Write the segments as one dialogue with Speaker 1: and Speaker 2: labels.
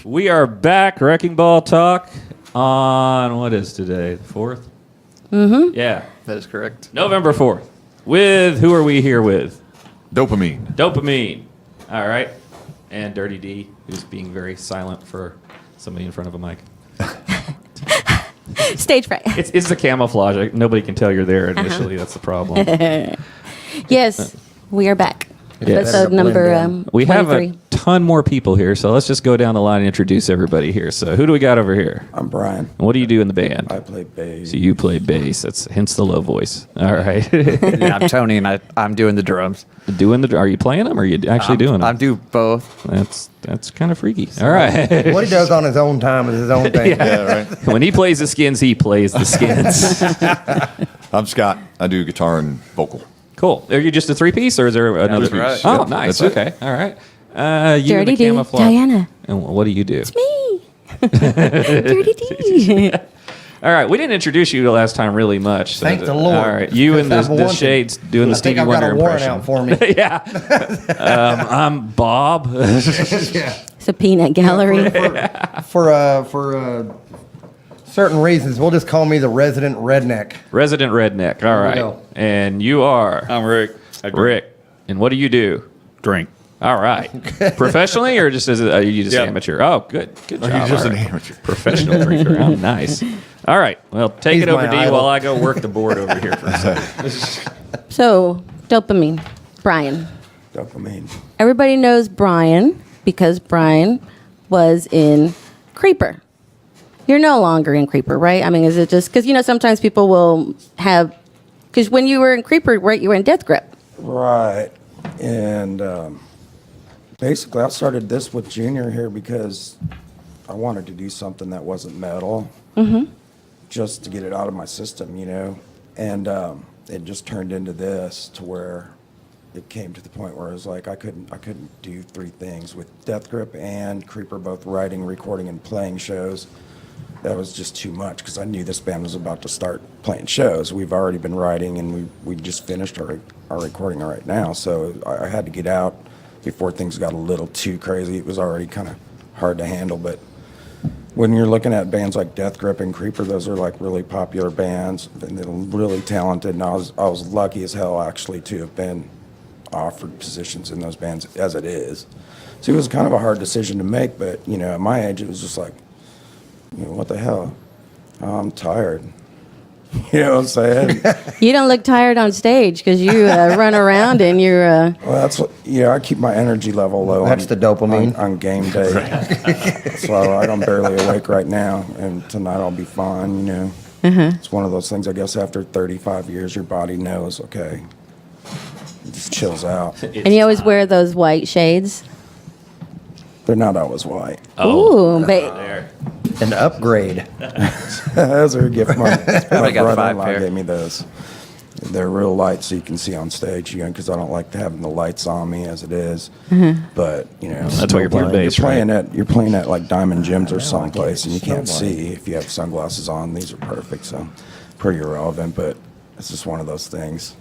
Speaker 1: We are back, Wrecking Ball Talk, on, what is today, the 4th?
Speaker 2: Mm-hmm.
Speaker 1: Yeah.
Speaker 3: That is correct.
Speaker 1: November 4th. With, who are we here with?
Speaker 4: Dopamine.
Speaker 1: Dopamine. All right. And Dirty D, who's being very silent for somebody in front of a mic.
Speaker 2: Stage fright.
Speaker 1: It's the camouflage. Nobody can tell you're there initially. That's the problem.
Speaker 2: Yes, we are back.
Speaker 1: Yes.
Speaker 2: Episode number
Speaker 1: We have
Speaker 2: 23.
Speaker 1: a ton more people here, so let's just go down the line and introduce everybody here. So who do we got over here?
Speaker 5: I'm Brian.
Speaker 1: And what do you do in the band?
Speaker 5: I play bass.
Speaker 1: So you play bass. That's hence the low voice. All right.
Speaker 3: Yeah, I'm Tony, and I'm doing the drums.
Speaker 1: Are you playing them, or are you actually doing them?
Speaker 3: I do both.
Speaker 1: That's kind of freaky. All right.
Speaker 6: What he does on his own time is his own thing.
Speaker 4: Yeah, right.
Speaker 1: When he plays the Skins, he plays the Skins.
Speaker 4: I'm Scott. I do guitar and vocal.
Speaker 1: Cool. Are you just a three-piece, or is there another?
Speaker 4: three-piece.
Speaker 1: Oh,
Speaker 4: Yep,
Speaker 1: nice.
Speaker 4: that's it.
Speaker 1: Okay. All right. You
Speaker 2: Dirty
Speaker 1: and the
Speaker 2: D,
Speaker 1: camouflage.
Speaker 2: Diana.
Speaker 1: And what do you do?
Speaker 2: Me. Dirty D.
Speaker 1: All right. We didn't introduce you the last time really much. So
Speaker 6: Thank the Lord.
Speaker 1: All right. You and
Speaker 6: Because I've
Speaker 1: the
Speaker 6: wanted-
Speaker 1: Shades doing the
Speaker 6: I think
Speaker 1: Stevie
Speaker 6: I've got
Speaker 1: Wonder
Speaker 6: a warrant
Speaker 1: impression.
Speaker 6: out for me.
Speaker 1: Yeah. I'm Bob.
Speaker 2: It's a peanut gallery.
Speaker 6: For certain reasons, we'll just call me the resident redneck.
Speaker 1: Resident Redneck. All
Speaker 6: we
Speaker 1: right.
Speaker 6: go.
Speaker 1: And you are?
Speaker 4: I'm Rick.
Speaker 1: Rick. And what do you do?
Speaker 4: Drink.
Speaker 1: All right. Professionally, or just as are you just
Speaker 4: Yeah.
Speaker 1: amateur? Oh, good. Good job.
Speaker 4: He's just
Speaker 1: All
Speaker 4: an
Speaker 1: right.
Speaker 4: amateur.
Speaker 1: Professional drinker. Oh, nice. All right. Well, take
Speaker 6: He's
Speaker 1: it over,
Speaker 6: my
Speaker 1: D,
Speaker 6: idol.
Speaker 1: while I go work the board over here for a second.
Speaker 2: So, dopamine. Brian.
Speaker 5: Dopamine.
Speaker 2: Everybody knows Brian because Brian was in Creeper. You're no longer in Creeper, right? I mean, is it just because, sometimes people will have, because when you were in Creeper, right, you were in Death Grip.
Speaker 5: Right. And basically, I started this with Junior here because I wanted to do something that wasn't metal, just to get it out of my system, And it just turned into this to where it came to the point where it was like I couldn't do three things with Death Grip and Creeper, both writing, recording, and playing shows. That was just too much because I knew this band was about to start playing shows. We've already been writing, and we just finished our recording right now. So I had to get out before things got a little too crazy. It was already kind of hard to handle. But when you're looking at bands like Death Grip and Creeper, those are like really popular bands, and they're really talented. And I was lucky as hell actually to have been offered positions in those bands as it is. So it was kind of a hard decision to make. But at my age, it was just like, what the hell? I'm tired. You know what I'm saying?
Speaker 2: You don't look tired on stage because you run around and you're.
Speaker 5: Well, that's what, I keep my energy level low.
Speaker 6: That's the dopamine.
Speaker 5: On game day. So I'm barely awake right now, and tonight I'll be fine, It's one of those things, I guess, after 35 years, your body knows, okay, it just chills out.
Speaker 2: And you always wear those white shades.
Speaker 5: They're not always white.
Speaker 1: Oh,
Speaker 2: Ooh,
Speaker 1: there.
Speaker 6: An upgrade.
Speaker 5: Those are a gift. My
Speaker 3: I got 5
Speaker 5: brother-in-law
Speaker 3: pair.
Speaker 5: gave me those. They're real light, so you can see on stage, because I don't like having the lights on me as it is. But
Speaker 1: That's why you're playing bass,
Speaker 5: You're playing at like Diamond Gyms or someplace, and you can't see if you have sunglasses on. These are perfect, so pretty irrelevant. But it's just one of those things.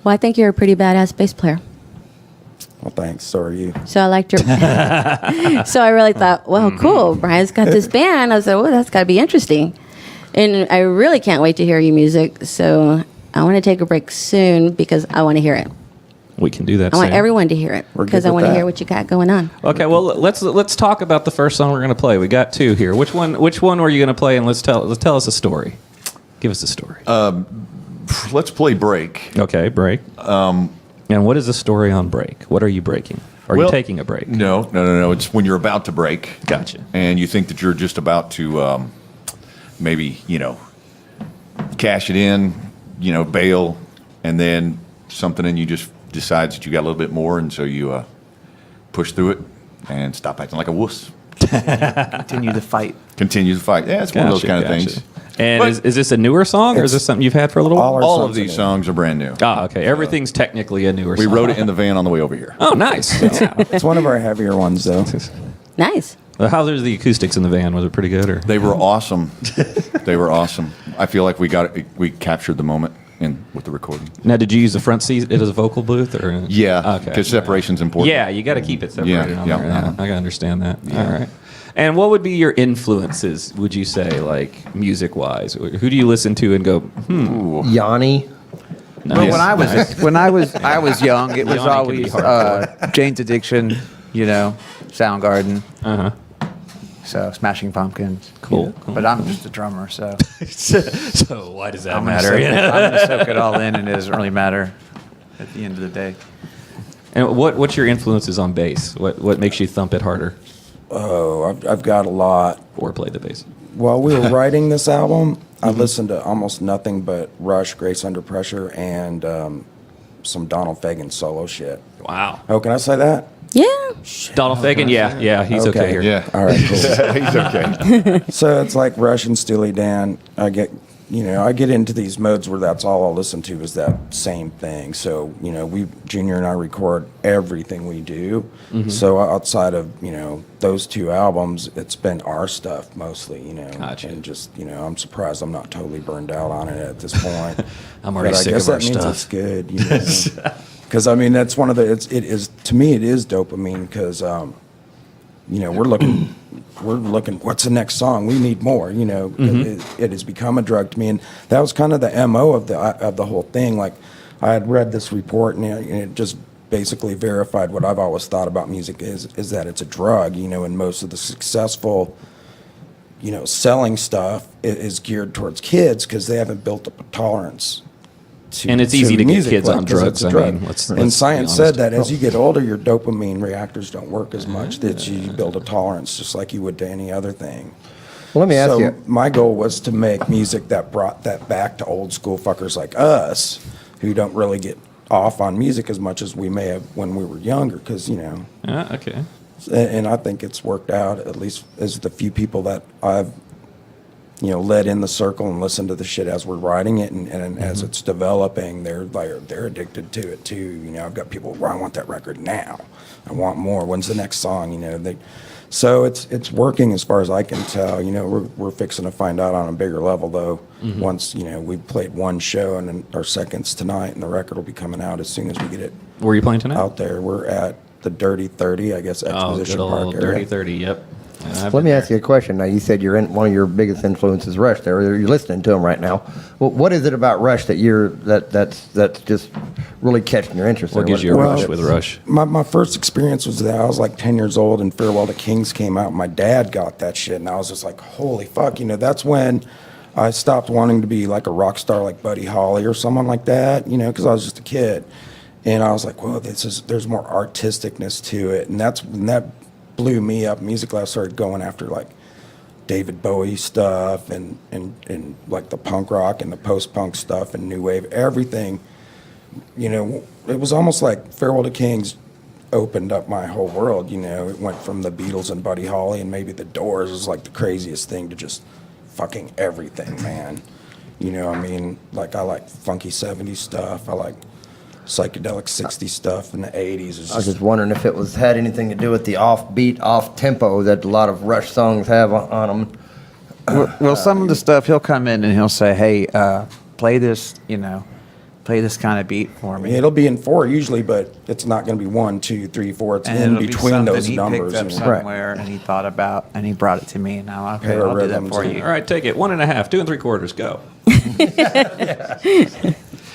Speaker 2: well, I think you're a pretty badass bass player.
Speaker 5: Well, thanks. So are you.
Speaker 2: So I liked your. So I really thought, well, cool. Brian's got this band. I was like, oh, that's got to be interesting. And I really can't wait to hear your music. So I want to take a break soon because I want to hear it.
Speaker 1: We can do that
Speaker 2: I want
Speaker 1: soon.
Speaker 2: everyone to hear it
Speaker 5: We're
Speaker 2: because
Speaker 5: good
Speaker 2: I
Speaker 5: with
Speaker 2: want to
Speaker 5: that.
Speaker 2: hear what you got going on.
Speaker 1: Okay, well let's talk about the first song we're going to play. We got 2 here. Which one were you going to play? And let's tell us a story. Give us a story.
Speaker 4: Let's play Break.
Speaker 1: Okay, break. And what is the story on break? What are you breaking? Are you taking a break?
Speaker 4: No. It's when you're about to break.
Speaker 1: Gotcha.
Speaker 4: And you think that you're just about to maybe, cash it in, bail, and then something in you just decides that you got a little bit more, and so you push through it and stop acting like a wuss.
Speaker 3: Continue the fight.
Speaker 4: Continue the fight. Yeah, it's one of those kind of things.
Speaker 1: And
Speaker 4: But-
Speaker 1: is this a newer song, or is this something you've had for a little while?
Speaker 5: All our
Speaker 4: All
Speaker 5: songs
Speaker 4: of these
Speaker 5: are new.
Speaker 4: songs are brand new.
Speaker 1: Ah, okay. Everything's technically a newer
Speaker 4: We
Speaker 1: song.
Speaker 4: wrote it in the van on the way over here.
Speaker 1: Oh, nice. Yeah.
Speaker 5: It's one of our heavier ones, though.
Speaker 2: Nice.
Speaker 1: How was the acoustics in the van? Was it pretty good? Or
Speaker 4: They were awesome. They were awesome. I feel like we captured the moment with the recording.
Speaker 1: Now, did you use the front seat as a vocal booth? Or?
Speaker 4: Yeah,
Speaker 1: Okay.
Speaker 4: because separation's important.
Speaker 1: Yeah, you got to keep it separated
Speaker 4: Yeah,
Speaker 1: on
Speaker 4: yeah,
Speaker 1: there. Yeah,
Speaker 4: uh-huh.
Speaker 1: I can understand that. All right. And what would be your influences, would you say, like music-wise? Who do you listen to and go,
Speaker 6: Yanni.
Speaker 3: Well,
Speaker 1: nice.
Speaker 3: when I was young, it was
Speaker 1: Yawning can be
Speaker 3: always Jane's Addiction, Soundgarden.
Speaker 1: Uh-huh.
Speaker 3: So Smashing Pumpkins.
Speaker 1: Cool,
Speaker 3: Yeah.
Speaker 1: cool,
Speaker 3: But I'm just a drummer, so
Speaker 1: So why does that
Speaker 3: I'm gonna
Speaker 1: matter?
Speaker 3: soak it- I'm going to soak it all in, and it doesn't really matter at the end of the day.
Speaker 1: And what's your influences on bass? What makes you thump it harder
Speaker 5: Oh, I've got a lot.
Speaker 1: or play the bass?
Speaker 5: While we were writing this album, I listened to almost nothing but Rush, Grace Under Pressure, and some Donald Fagen solo shit.
Speaker 1: Wow.
Speaker 5: Oh, can I say that?
Speaker 2: Yeah.
Speaker 1: Donald Fagen, yeah, he's okay here.
Speaker 4: Yeah.
Speaker 5: All right, cool.
Speaker 4: He's okay.
Speaker 5: So it's like Rush and Steely Dan. I get into these modes where that's all I'll listen to is that same thing. So, Junior and I record everything we do. So outside of, those two albums, it's been our stuff mostly,
Speaker 1: Gotcha.
Speaker 5: And just, I'm surprised I'm not totally burned out on it at this point.
Speaker 1: I'm already
Speaker 5: But
Speaker 1: sick
Speaker 5: I guess
Speaker 1: of our
Speaker 5: that means
Speaker 1: stuff.
Speaker 5: it's good, Because, that's one of the, it is, to me, it is dopamine because, we're looking, what's the next song? We need more, it has become a drug to me. And that was kind of the MO of the whole thing. Like, I had read this report and it just basically verified what I've always thought about music is that it's a drug, and most of the successful, selling stuff is geared towards kids because they haven't built up a tolerance.
Speaker 1: And it's easy to get
Speaker 5: music,
Speaker 1: kids
Speaker 5: like,
Speaker 1: on
Speaker 5: 'cause
Speaker 1: drugs.
Speaker 5: it's a
Speaker 1: I mean,
Speaker 5: drug.
Speaker 1: let's
Speaker 5: And
Speaker 1: be
Speaker 5: science
Speaker 1: honest.
Speaker 5: said that as you get older, your dopamine reactors don't work as much. That you build a tolerance just like you would to any other thing.
Speaker 6: Well, let me ask
Speaker 5: So
Speaker 6: you.
Speaker 5: my goal was to make music that brought that back to old school fuckers like us, who don't really get off on music as much as we may have when we were younger. Because
Speaker 1: Okay.
Speaker 5: and I think it's worked out, at least as the few people that I've led in the circle and listened to the shit as we're writing it and as it's developing, they're addicted to it too. I've got people, well, I want that record now. I want more. When's the next song? So it's working as far as I can tell. We're fixing to find out on a bigger level though. Once we played one show and then our seconds tonight, and the record will be coming out as soon as we get it
Speaker 1: Where are you playing tonight?
Speaker 5: out there. We're at the Dirty 30, I guess,
Speaker 1: Oh,
Speaker 5: Exposition
Speaker 1: good
Speaker 5: Park
Speaker 1: old
Speaker 5: area.
Speaker 1: Dirty 30, yep. Yeah, I've
Speaker 6: Let
Speaker 1: been
Speaker 6: me
Speaker 1: there.
Speaker 6: ask you a question. Now, you said one of your biggest influences, Rush. There, you're listening to him right now. Well, what is it about Rush that's just really catching your interest?
Speaker 1: What
Speaker 6: in?
Speaker 1: gives you a
Speaker 5: Well,
Speaker 1: rush with Rush?
Speaker 5: My first experience was that I was like 10 years old and Farewell to Kings came out. My dad got that shit and I was just like, holy fuck. That's when I stopped wanting to be like a rock star like Buddy Holly or someone like that, because I was just a kid. And I was like, whoa, there's more artisticness to it. And that blew me up musically. I started going after like David Bowie stuff and like the punk rock and the post-punk stuff and new wave, everything. It was almost like Farewell to Kings opened up my whole world. It went from the Beatles and Buddy Holly and maybe the Doors was like the craziest thing to just fucking everything, man. Like I like funky 70s stuff. I like psychedelic 60s stuff in the 80s. It's
Speaker 6: I was just wondering if it had anything to do with the offbeat, off tempo that a lot of Rush songs have on them.
Speaker 3: Well, some of the stuff he'll come in and he'll say, "Hey, play this, play this kind of beat for me."
Speaker 5: It'll be in 4 usually, but it's not going to be 1, 2, 3, 4. It's
Speaker 3: And
Speaker 5: in
Speaker 3: it'll be
Speaker 5: between
Speaker 3: something
Speaker 5: those
Speaker 3: he
Speaker 5: numbers.
Speaker 3: picked up somewhere and he thought about and he brought it to me and I'm okay.
Speaker 5: Pair of
Speaker 3: I'll do that
Speaker 5: rhythms
Speaker 3: for
Speaker 5: and-
Speaker 3: you.
Speaker 1: All right, take it. 1.5, 2 3/4, go.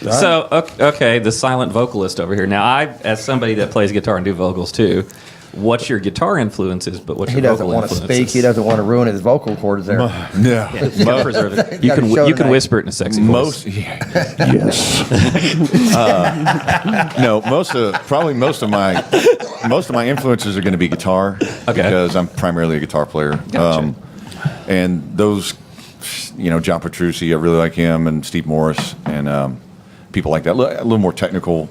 Speaker 1: So, okay, the silent vocalist over here. Now, as somebody that plays guitar and do vocals too, what's your guitar influences, but what's
Speaker 6: He
Speaker 1: your
Speaker 6: doesn't
Speaker 1: vocal
Speaker 6: want to
Speaker 1: influences?
Speaker 6: speak. He doesn't want to ruin his vocal cords there.
Speaker 4: Yeah.
Speaker 1: You can preserve it. You
Speaker 6: Gotta
Speaker 1: can
Speaker 6: show
Speaker 1: you can
Speaker 6: tonight.
Speaker 1: whisper it in a sexy voice.
Speaker 4: Yes. No, most of my influences are going to be guitar because I'm primarily a guitar player.
Speaker 1: Gotcha.
Speaker 4: And those, John Petrucci, I really like him, and Steve Morris, and people like that. A little more technical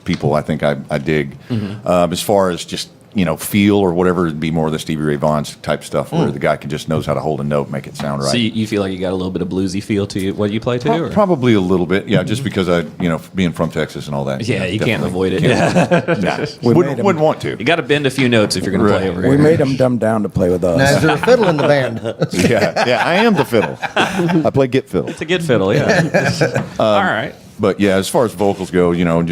Speaker 4: people, I think I dig. As far as just feel or whatever. It'd be more of the Stevie Ray Vaughan type stuff where the guy just knows how to hold a note, make it sound right.
Speaker 1: So you feel like you got a little bit of bluesy feel to you, what you play too? Or?
Speaker 4: Probably a little bit, yeah. Just because being from Texas and all that.
Speaker 1: Yeah, you can't
Speaker 4: definitely
Speaker 1: avoid it.
Speaker 4: Wouldn't want to.
Speaker 1: You got to bend a few notes if you're going to play
Speaker 4: Right.
Speaker 1: over here.
Speaker 5: We made him dumb down to play with us.
Speaker 6: Now, is there a fiddle in the band?
Speaker 4: Yeah, I am the fiddle. I play git fiddle.
Speaker 1: It's a good fiddle, yeah. All right.
Speaker 4: But yeah, as far as vocals go, I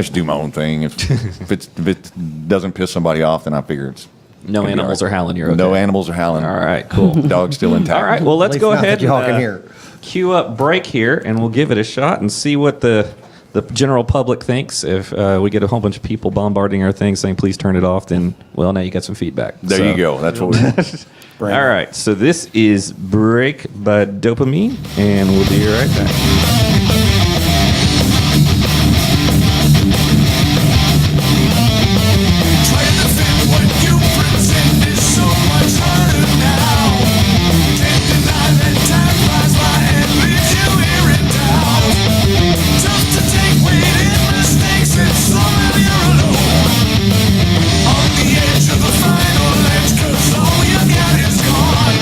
Speaker 4: just do my own thing. If it doesn't piss somebody off, then I figure it's
Speaker 1: No
Speaker 4: gonna be
Speaker 1: animals
Speaker 4: all
Speaker 1: are
Speaker 4: right.
Speaker 1: howling. You're okay.
Speaker 4: No animals are howling.
Speaker 1: All right, cool.
Speaker 4: Dog's still intact.
Speaker 1: All right, well, let's
Speaker 6: least
Speaker 1: go
Speaker 6: not
Speaker 1: ahead
Speaker 6: that you
Speaker 1: and
Speaker 6: honking here.
Speaker 1: cue up break here, and we'll give it a shot and see what the general public thinks. If we get a whole bunch of people bombarding our thing saying, please turn it off, then, well, now you got some feedback.
Speaker 4: There
Speaker 1: So-
Speaker 4: you go. That's what we
Speaker 1: All right, so this is Break by Dopamine, and we'll be right back.
Speaker 7: Trying to fit what you pretend is so much harder now. Can't deny that time flies by and leaves you here in doubt. Tough to take weight in mistakes and somehow you're alone. On the edge of the final edge, 'cause all you got is gone.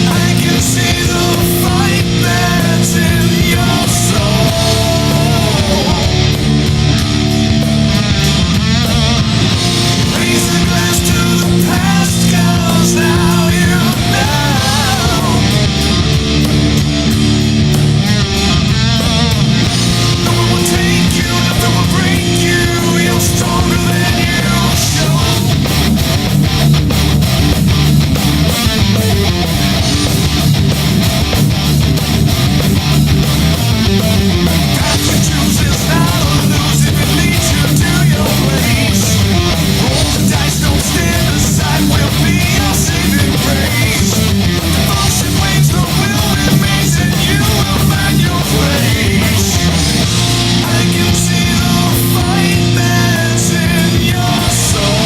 Speaker 7: I can see the fight that's in your soul. Raise a glass to the past, 'cause now you know. No one will take you, nothing will break you. You're stronger than you show. Path you choose is not a lose if it leads you to your place. Roll the dice, don't stand aside, we'll be your saving grace. Devotion waves, the will remains, and you will find your place. I can see the fight that's in your soul.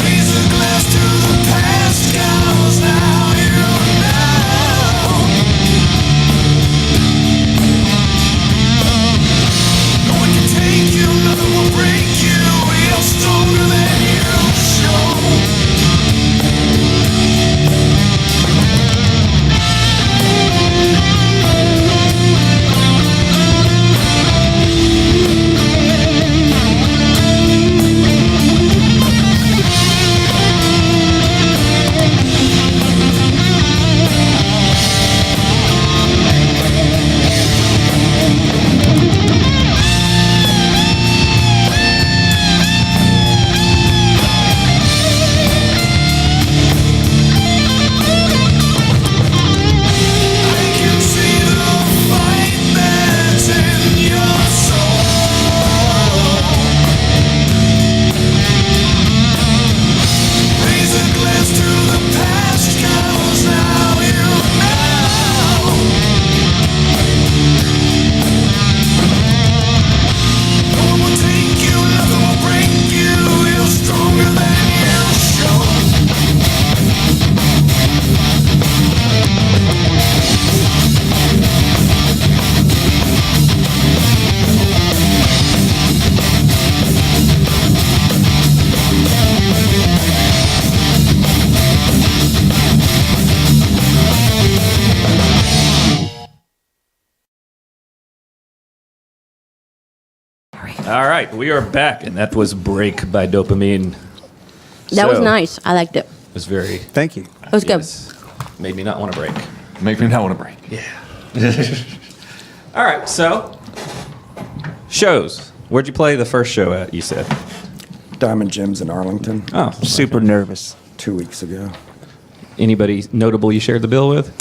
Speaker 7: Raise a glass to the past, 'cause now you know. No one can take you, nothing will break you. You're stronger than you show. I can see the fight that's in your soul. Raise a glass to the past, 'cause now you know. No one will take you, nothing will break you. You're stronger than you show.
Speaker 1: All right, we are back, and that was Break by Dopamine.
Speaker 2: That was
Speaker 1: So,
Speaker 2: nice. I liked it.
Speaker 1: It was very,
Speaker 3: Thank you.
Speaker 2: It was good.
Speaker 1: yes, made me not want to break.
Speaker 4: make me not want to break.
Speaker 1: All right, so shows. Where'd you play the first show at, you said?
Speaker 5: Diamond Jim's in Arlington
Speaker 1: Oh,
Speaker 3: Super nervous.
Speaker 5: 2 weeks ago.
Speaker 1: anybody notable you shared the bill with?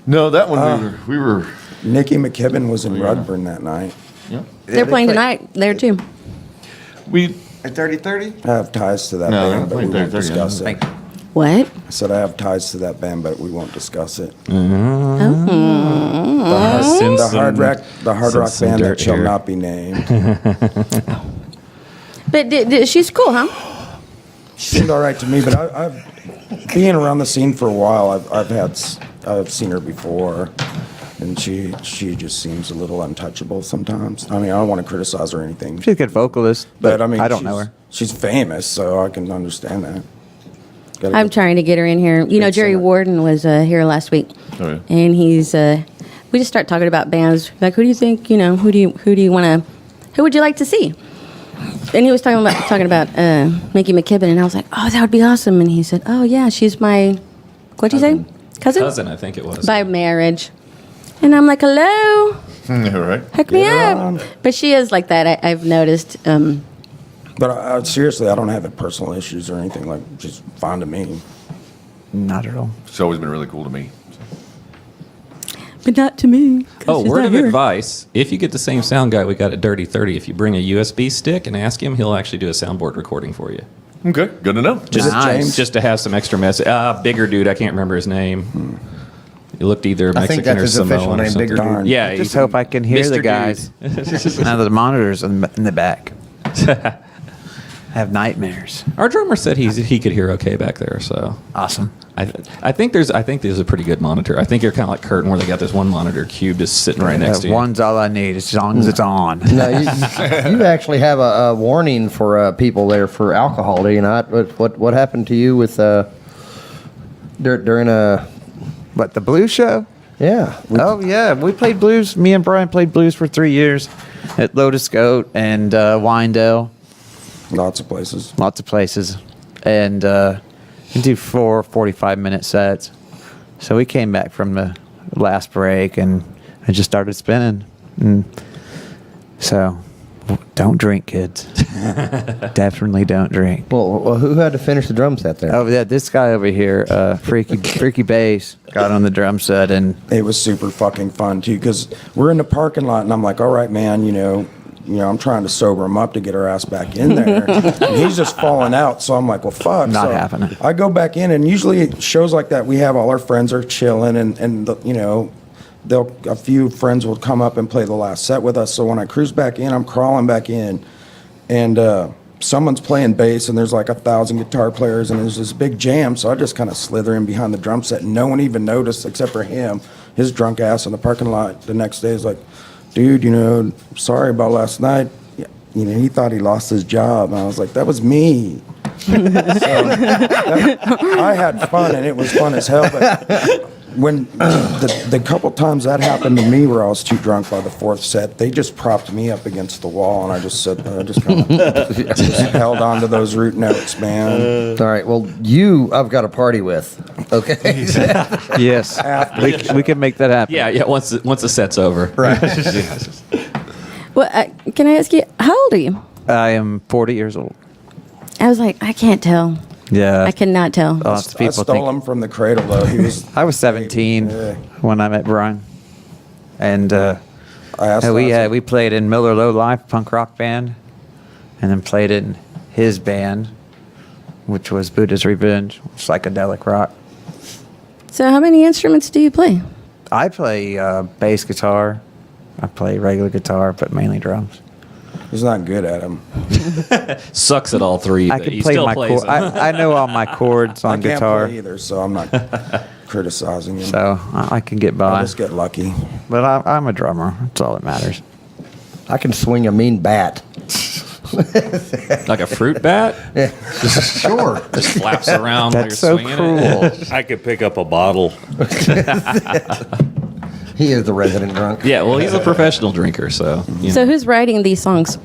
Speaker 4: No, that one we were.
Speaker 5: Nikki McKibben was in Rugburn that night.
Speaker 2: They're playing tonight there too.
Speaker 4: We
Speaker 3: At 30-30?
Speaker 5: I have ties to that
Speaker 4: No,
Speaker 5: band, but we
Speaker 4: they're
Speaker 5: won't
Speaker 4: playing
Speaker 5: discuss
Speaker 4: Thank
Speaker 5: it.
Speaker 2: What?
Speaker 5: I said I have ties to that band, but we won't discuss it.
Speaker 1: Send
Speaker 5: The
Speaker 1: some-
Speaker 5: hard
Speaker 1: send
Speaker 5: rock
Speaker 1: some
Speaker 5: band
Speaker 1: dirt
Speaker 5: that shall
Speaker 1: here.
Speaker 5: not be named.
Speaker 2: But she's cool, huh?
Speaker 5: She seemed all right to me, but I've being around the scene for a while. I've seen her before. and she just seems a little untouchable sometimes. I mean, I don't want to criticize her or anything,
Speaker 3: She's a good vocalist, but
Speaker 5: I mean,
Speaker 3: I don't know her.
Speaker 5: She's famous, so I can understand that. Gotta
Speaker 2: I'm
Speaker 5: get-
Speaker 2: trying to get her in here. You know,
Speaker 5: Good
Speaker 2: Jerry
Speaker 5: singer.
Speaker 2: Warden was here last week,
Speaker 4: Oh, yeah.
Speaker 2: and he's. We just start talking about bands. Like, who do you think? You know, who do you want to? Who would you like to see? And he was talking about Mickey McKibben, and I was like, oh, that would be awesome. And he said, oh yeah, she's my what'd you say? Cousin
Speaker 1: I think it was.
Speaker 2: by marriage. And I'm like, hello,
Speaker 4: All right.
Speaker 2: hook me up. But she is like that. I've noticed.
Speaker 5: But seriously, I don't have personal issues or anything. Like, just fine to me.
Speaker 3: Not at all.
Speaker 4: It's always been really cool to me.
Speaker 2: But not to me. 'cause
Speaker 1: Oh,
Speaker 2: she's
Speaker 1: word
Speaker 2: not
Speaker 1: of
Speaker 2: here.
Speaker 1: advice. If you get the same sound guy we got at Dirty 30, if you bring a USB stick and ask him, he'll actually do a soundboard recording for you.
Speaker 4: Okay, good to know.
Speaker 5: Is it James?
Speaker 1: Just to have some extra message. Bigger dude, I can't remember his name. He looked either
Speaker 6: I think
Speaker 1: Mexican
Speaker 6: that's
Speaker 1: or
Speaker 6: his official
Speaker 1: Samoan or
Speaker 6: name,
Speaker 1: something.
Speaker 6: Bigger Dude.
Speaker 1: Yeah,
Speaker 3: I just
Speaker 1: he's
Speaker 3: hope I can hear
Speaker 1: Mr.
Speaker 3: the
Speaker 1: Dude.
Speaker 3: guys. Now the monitors in the back. I have nightmares.
Speaker 1: Our drummer said he could hear okay back there, so
Speaker 3: Awesome.
Speaker 1: I think there's a pretty good monitor. I think you're kind of like Curtin, where they got this one monitor cube just sitting right next to you.
Speaker 3: One's all I need as long as it's on.
Speaker 6: No, you actually have a warning for people there for alcohol, do you not? What happened to you with during a?
Speaker 3: What, the blues show?
Speaker 6: Yeah.
Speaker 3: Oh, yeah. We played blues. Me and Brian played blues for 3 years at Lotus Goat and Wyandotte.
Speaker 5: Lots of places.
Speaker 3: Lots of places. And we do 4 45-minute sets. So we came back from the last break and I just started spinning. And so don't drink, kids. Definitely don't drink.
Speaker 6: Well, who had to finish the drum set there?
Speaker 3: Oh, yeah, this guy over here, Freaky Bass, got on the drum set and
Speaker 5: It was super fucking fun too, because we're in the parking lot, and I'm like, all right, man, I'm trying to sober him up to get our ass back in there, and he's just falling out. So I'm like, well, fuck.
Speaker 3: Not
Speaker 5: So
Speaker 3: happening.
Speaker 5: I go back in, and usually at shows like that, we have all our friends are chilling, and a few friends will come up and play the last set with us. So when I cruise back in, I'm crawling back in, and someone's playing bass, and there's like 1,000 guitar players, and there's this big jam. So I just kind of slither in behind the drum set, and no one even noticed except for him. His drunk ass in the parking lot the next day is like, dude, sorry about last night. He thought he lost his job. And I was like, that was me. I had fun, and it was fun as hell. But when the couple times that happened to me where I was too drunk by the fourth set, they just propped me up against the wall, and I just said, I just kind of just held on to those root notes, man.
Speaker 6: All right. Well, I've got a party with. Okay.
Speaker 3: yes, we can make that happen.
Speaker 1: Yeah. Once the set's over,
Speaker 6: Right.
Speaker 2: Well, can I ask you, how old are you?
Speaker 3: I am 40 years old.
Speaker 2: I was like, I can't tell.
Speaker 3: Yeah.
Speaker 2: I cannot tell.
Speaker 3: Lots of
Speaker 5: I
Speaker 3: people
Speaker 5: stole
Speaker 3: think
Speaker 5: him from the cradle, though. He was.
Speaker 3: I was 17
Speaker 5: Yeah.
Speaker 3: when I met Brian, and
Speaker 5: I asked
Speaker 3: we played in Miller Low Life punk rock band, and then played in his band, which was Buddha's Revenge, psychedelic rock.
Speaker 2: So how many instruments do you play?
Speaker 3: I play bass guitar, I play regular guitar, but mainly drums.
Speaker 5: He's not good at them.
Speaker 1: sucks at all three.
Speaker 3: I
Speaker 1: but
Speaker 3: can
Speaker 1: he
Speaker 3: play
Speaker 1: still
Speaker 3: my
Speaker 1: plays
Speaker 3: chord.
Speaker 1: them.
Speaker 3: I know all my chords
Speaker 5: I
Speaker 3: on
Speaker 5: can't
Speaker 3: guitar,
Speaker 5: play either, so I'm not criticizing him.
Speaker 3: so I can get
Speaker 5: I
Speaker 3: by.
Speaker 5: just get lucky.
Speaker 3: But I'm a drummer. That's all that matters.
Speaker 6: I can swing a mean bat.
Speaker 1: Like a fruit bat,
Speaker 6: Sure.
Speaker 1: just flaps around
Speaker 3: That's so
Speaker 1: while you're swinging it.
Speaker 3: cruel.
Speaker 8: I could pick up a bottle.
Speaker 6: He is the resident drunk.
Speaker 1: Yeah, well, he's a professional drinker, so.
Speaker 2: So who's writing these songs?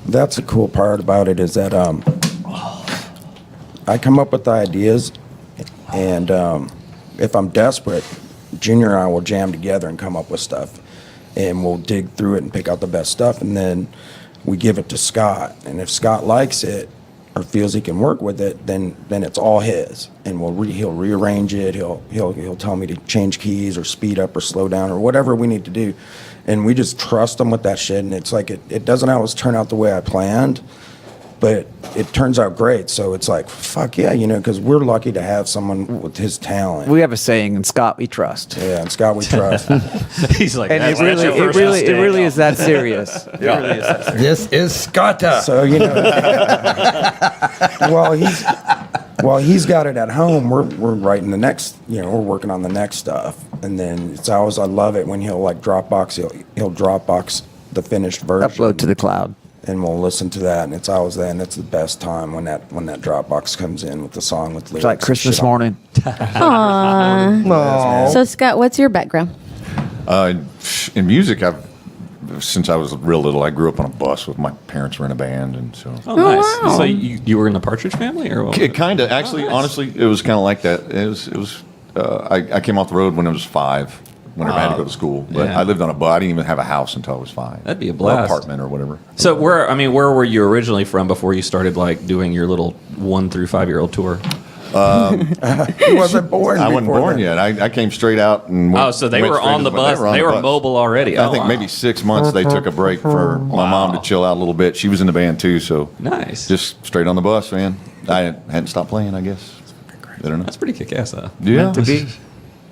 Speaker 5: That's the cool part about it is that I come up with the ideas, and if I'm desperate, Junior and I will jam together and come up with stuff, and we'll dig through it and pick out the best stuff, and then we give it to Scott. And if Scott likes it or feels he can work with it, then it's all his, and he'll rearrange it. He'll tell me to change keys or speed up or slow down or whatever we need to do, and we just trust him with that shit. And it's like it doesn't always turn out the way I planned, but it turns out great. So it's like, fuck yeah, because we're lucky to have someone with his talent.
Speaker 3: We have a saying in Scott we trust.
Speaker 5: Yeah, and Scott, we trust.
Speaker 1: He's like,
Speaker 3: And
Speaker 1: that's,
Speaker 3: it
Speaker 1: that's your first
Speaker 3: it
Speaker 1: mistake.
Speaker 3: really is that serious. It really is that serious.
Speaker 6: This is Scotta.
Speaker 5: So well, Well, he's got it at home. We're writing the next, we're working on the next stuff, and then it's always, I love it when he'll like he'll Dropbox the finished version,
Speaker 3: Upload to the cloud.
Speaker 5: and we'll listen to that, and it's always then it's the best time when that Dropbox comes in with the song with lyrics.
Speaker 3: It's like
Speaker 5: and
Speaker 3: Christmas
Speaker 5: shit on it.
Speaker 3: morning.
Speaker 6: No.
Speaker 2: So Scott, what's your background?
Speaker 4: In music, since I was real little, I grew up on a bus with my parents were in a band, and so
Speaker 1: Oh, nice.
Speaker 2: wow.
Speaker 1: So you were in the Partridge Family, or what?
Speaker 4: it kind of actually,
Speaker 1: nice.
Speaker 4: honestly, it was kind of like that. It was. I came off the road when I was 5. Whenever I had to go to school, but
Speaker 1: yeah.
Speaker 4: I lived on a bus. I didn't even have a house until I was 5.
Speaker 1: That'd be a
Speaker 4: Or
Speaker 1: blast.
Speaker 4: apartment or whatever.
Speaker 1: So where were you originally from before you started like doing your little 1 through 5-year-old tour?
Speaker 5: He wasn't born.
Speaker 4: I wasn't
Speaker 5: before
Speaker 4: born
Speaker 5: then.
Speaker 4: yet. I came straight out and went,
Speaker 1: Oh, so they
Speaker 4: went
Speaker 1: were
Speaker 4: straight
Speaker 1: on
Speaker 4: to
Speaker 1: the bus.
Speaker 4: on
Speaker 1: They
Speaker 4: the
Speaker 1: were
Speaker 4: bus.
Speaker 1: mobile already.
Speaker 4: I
Speaker 1: Oh,
Speaker 4: think
Speaker 1: wow.
Speaker 4: maybe 6 months they took a break for my mom to chill out a little bit. She was in the band too, so
Speaker 1: Nice.
Speaker 4: just straight on the bus, man. I hadn't stopped playing, I guess. I don't know.
Speaker 1: That's pretty kick-ass, though.
Speaker 4: Yeah,
Speaker 3: Meant to be.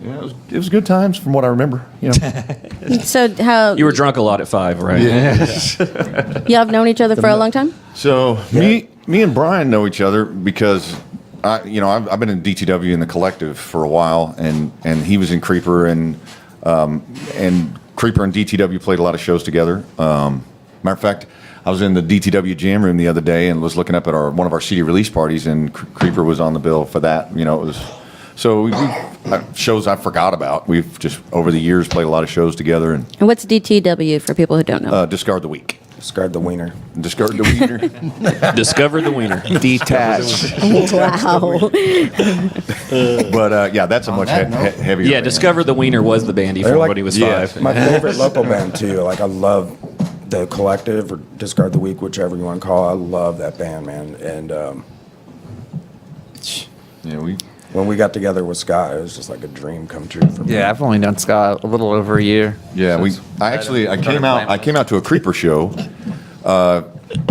Speaker 4: Yeah, it was good times from what I remember. You know.
Speaker 2: So how
Speaker 1: You were drunk a lot at 5, right?
Speaker 2: y'all have known each other for a long time?
Speaker 4: So me and Brian know each other because I've been in DTW in the collective for a while, and he was in Creeper, and Creeper and DTW played a lot of shows together. Matter of fact, I was in the DTW jam room the other day and was looking up at one of our CD release parties, and Creeper was on the bill for that. It was. So we shows I forgot about. We've just over the years played a lot of shows together, and
Speaker 2: And what's DTW for people who don't know?
Speaker 4: Discard the Week.
Speaker 5: Discard the wiener.
Speaker 4: Discard the Wiener.
Speaker 1: Discovered the wiener.
Speaker 3: Detached.
Speaker 2: Wow.
Speaker 4: But yeah, that's a much heavier.
Speaker 1: Yeah,
Speaker 4: band.
Speaker 1: Discovered the Wiener was the band he
Speaker 5: They're
Speaker 1: formed
Speaker 5: like-
Speaker 1: when he was
Speaker 4: yeah.
Speaker 1: 5.
Speaker 5: My favorite local band too. Like I love the collective or Discard the Week, whichever you want to call it. I love that band, man. And
Speaker 4: Yeah,
Speaker 5: when we got together with Scott, it was just like a dream come true for me.
Speaker 3: Yeah, I've only known Scott a little over a year.
Speaker 4: Yeah, I came out to a Creeper show,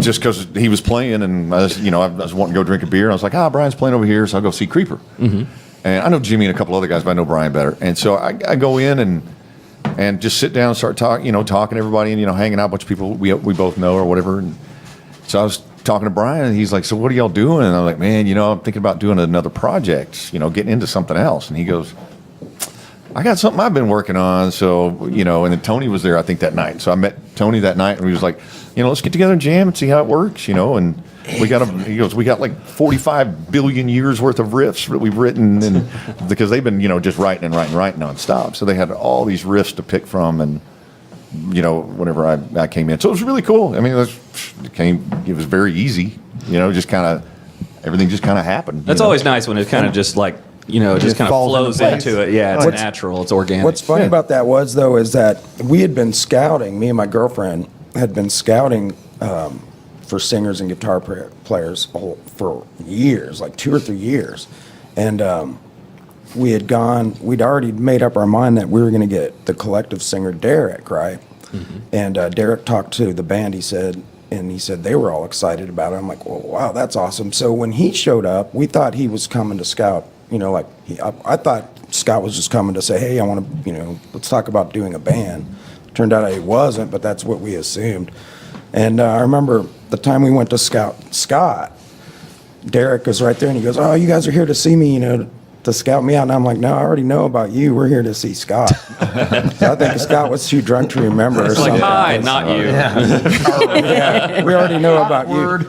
Speaker 4: just because he was playing, and I was wanting to go drink a beer. And I was like, Brian's playing over here, so I'll go see Creeper. Mm-hmm. And I know Jimmy and a couple other guys, but I know Brian better. And so I go in and just sit down and start talking to everybody, and hanging out, a bunch of people we both know or whatever. And so I was talking to Brian, and he's like, "So what are y'all doing?" And I'm like, "Man, I'm thinking about doing another project, getting into something else." And he goes, "I got something I've been working on." So, and then Tony was there, I think, that night. So I met Tony that night, and he was like, "Let's get together and jam and see how it works," and we got like 45 billion years worth of riffs that we've written, and because they've been, just writing nonstop. So they had all these riffs to pick from, and whenever I came in. So it was really cool. I mean, it was very easy, just kind of, everything just kind of happened.
Speaker 1: That's always nice when it kind of just like, it just kind of
Speaker 6: falls
Speaker 1: flows
Speaker 6: into place.
Speaker 1: into it. Yeah, it's
Speaker 5: What's-
Speaker 1: natural. It's organic.
Speaker 5: What's funny about that was, though, is that we had been scouting, me and my girlfriend had been scouting for singers and guitar players for years, like 2 or 3 years. And we'd already made up our mind that we were going to get the collective singer, Derek, right? Mm-hmm. And Derek talked to the band, he said they were all excited about it. I'm like, well, wow, that's awesome. So when he showed up, we thought he was coming to scout, I thought Scott was just coming to say, hey, I want to, let's talk about doing a band. Turned out he wasn't, but that's what we assumed. And I remember the time we went to scout Scott, Derek was right there, and he goes, "Oh, you guys are here to see me, to scout me out." And I'm like, "No, I already know about you. We're here to see Scott." So I think Scott was too drunk to remember or
Speaker 1: It's like,
Speaker 5: something.
Speaker 1: hi, not you.
Speaker 5: Yeah, we already know about you.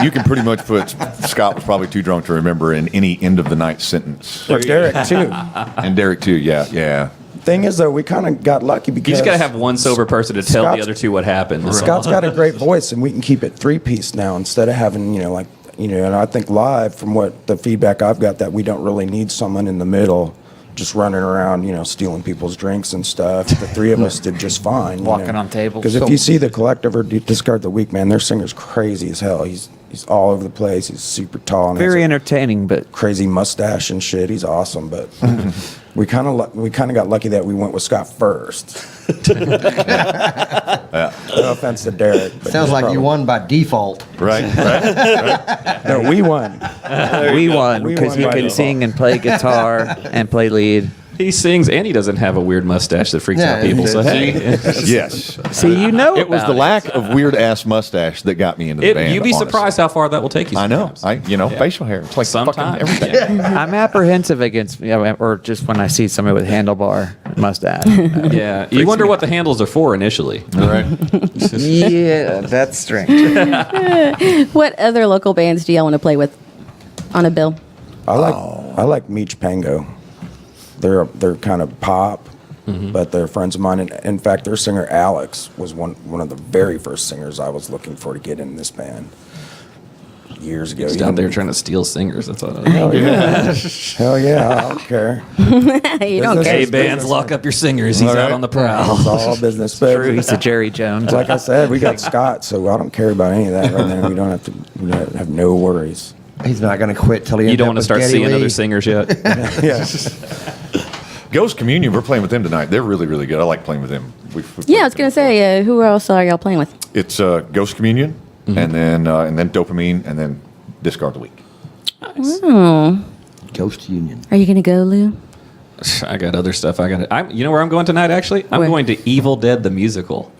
Speaker 4: You can pretty much put Scott was probably too drunk to remember in any end of the night sentence.
Speaker 5: But Derek, too.
Speaker 4: And Derek too, yeah.
Speaker 5: Thing is, though, we kind of got lucky because
Speaker 1: You just got to have one sober person to tell the
Speaker 5: Scott's-
Speaker 1: other two what happened. That's all.
Speaker 5: Scott's got a great voice, and we can keep it 3-piece now instead of having, and I think live, from what the feedback I've got, that we don't really need someone in the middle just running around, stealing people's drinks and stuff. The 3 of us did just fine.
Speaker 3: Walking on tables.
Speaker 5: Because if you see the collective or Discard the Week, man, their singer's crazy as hell. He's all over the place. He's super tall and has
Speaker 3: Very
Speaker 5: a
Speaker 3: entertaining, but
Speaker 5: crazy mustache and shit. He's awesome, but we kind of got lucky that we went with Scott first. No offense to Derek. but
Speaker 6: Sounds
Speaker 5: he's
Speaker 6: like
Speaker 5: probably-
Speaker 6: you won by default.
Speaker 4: Right.
Speaker 5: No, we won.
Speaker 3: we won
Speaker 5: We
Speaker 3: because
Speaker 5: won
Speaker 3: we
Speaker 5: by
Speaker 3: can
Speaker 5: default.
Speaker 3: sing and play guitar and play lead.
Speaker 1: He sings, and he doesn't have a weird mustache that freaks out people. So hey,
Speaker 4: Yes.
Speaker 3: See, you know
Speaker 4: It was the
Speaker 3: about
Speaker 4: lack of weird ass mustache that got me into the band.
Speaker 1: you'd be
Speaker 4: honestly.
Speaker 1: surprised how far that will take you.
Speaker 4: I know.
Speaker 1: sometimes.
Speaker 4: Facial hair. It's like fucking
Speaker 1: Sometimes.
Speaker 4: everything.
Speaker 3: I'm apprehensive against, or just when I see somebody with handlebar mustache.
Speaker 1: Yeah, you wonder what the handles are for initially.
Speaker 4: All right.
Speaker 3: Yeah, that's strange.
Speaker 2: What other local bands do y'all want to play with on a bill?
Speaker 5: I like Meech Pango. They're kind of pop, but they're friends of mine. And in fact, their singer Alex was one of the very first singers I was looking for to get in this band years ago.
Speaker 1: Just out there trying to steal singers. That's all.
Speaker 5: Hell yeah! Hell yeah! I don't care.
Speaker 2: You don't
Speaker 5: Business
Speaker 2: care.
Speaker 1: Hey,
Speaker 5: is
Speaker 1: bands,
Speaker 5: business.
Speaker 1: lock up your singers. He's
Speaker 4: All
Speaker 1: out
Speaker 4: right.
Speaker 1: on the prowl.
Speaker 5: It's all business. But
Speaker 3: True, he's a Jerry Jones.
Speaker 5: like I said, we got Scott, so I don't care about any of that right now. We don't have no worries.
Speaker 6: He's not going to quit till he
Speaker 1: You
Speaker 6: ends
Speaker 1: don't
Speaker 6: up
Speaker 1: want to
Speaker 6: with
Speaker 1: start
Speaker 6: Geddy
Speaker 1: seeing
Speaker 6: Lee.
Speaker 1: other singers yet.
Speaker 5: Yeah.
Speaker 4: Ghost Communion, we're playing with them tonight. They're really, really good. I like playing with them. We've
Speaker 2: Yeah, I
Speaker 4: played
Speaker 2: was
Speaker 4: with
Speaker 2: gonna
Speaker 4: them
Speaker 2: say, who else are y'all playing with?
Speaker 4: before. It's Ghost Communion, and then Dopamine, and then Discard the Week.
Speaker 6: Ghost Union.
Speaker 2: Are you gonna go, Lou?
Speaker 1: I got other stuff. You know where I'm going tonight? Actually, I'm
Speaker 2: Where?
Speaker 1: going to Evil Dead the musical.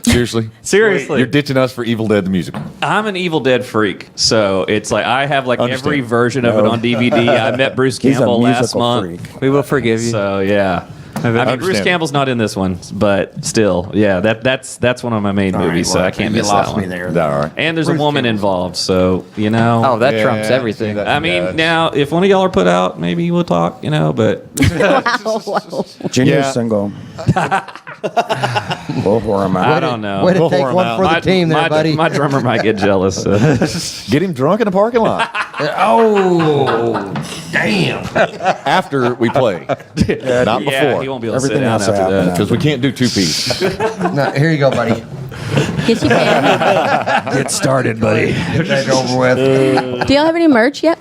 Speaker 4: Seriously?
Speaker 1: Seriously.
Speaker 4: You're ditching us for Evil Dead the musical.
Speaker 1: I'm an Evil Dead freak, so it's like I have like
Speaker 4: Understand.
Speaker 1: every version of it on DVD. I met Bruce
Speaker 5: He's a
Speaker 1: Campbell last
Speaker 5: musical
Speaker 1: month.
Speaker 5: freak.
Speaker 3: We will forgive you.
Speaker 1: So yeah. I mean, Bruce
Speaker 4: Understand.
Speaker 1: Campbell's not in this one, but still, yeah, that's one of my main movies, so I can't miss that one.
Speaker 6: there.
Speaker 4: All right.
Speaker 1: And there's a woman involved, so you know.
Speaker 3: Oh, that
Speaker 4: Yeah,
Speaker 3: trumps
Speaker 4: see
Speaker 3: everything.
Speaker 4: that.
Speaker 1: I mean,
Speaker 4: Yeah.
Speaker 1: now if one of y'all are put out, maybe we'll talk, but
Speaker 5: Junior's
Speaker 4: Yeah.
Speaker 5: single. We'll whore him
Speaker 1: I
Speaker 5: out.
Speaker 1: don't know.
Speaker 6: Way to
Speaker 4: We'll
Speaker 6: take
Speaker 4: whore him
Speaker 6: one
Speaker 4: out.
Speaker 6: for the team there, buddy.
Speaker 1: My drummer might get jealous.
Speaker 4: Get him drunk in the parking lot
Speaker 6: Oh, damn.
Speaker 4: after we play, not
Speaker 1: yeah,
Speaker 4: before.
Speaker 1: he won't be able to sit
Speaker 5: Everything
Speaker 1: down
Speaker 5: else
Speaker 1: after
Speaker 5: happened.
Speaker 1: that.
Speaker 4: Because we can't do two-piece.
Speaker 6: No, here you go, buddy.
Speaker 2: Yes, you can.
Speaker 1: Get started, buddy.
Speaker 6: Get that over with.
Speaker 2: Do y'all have any merch yet?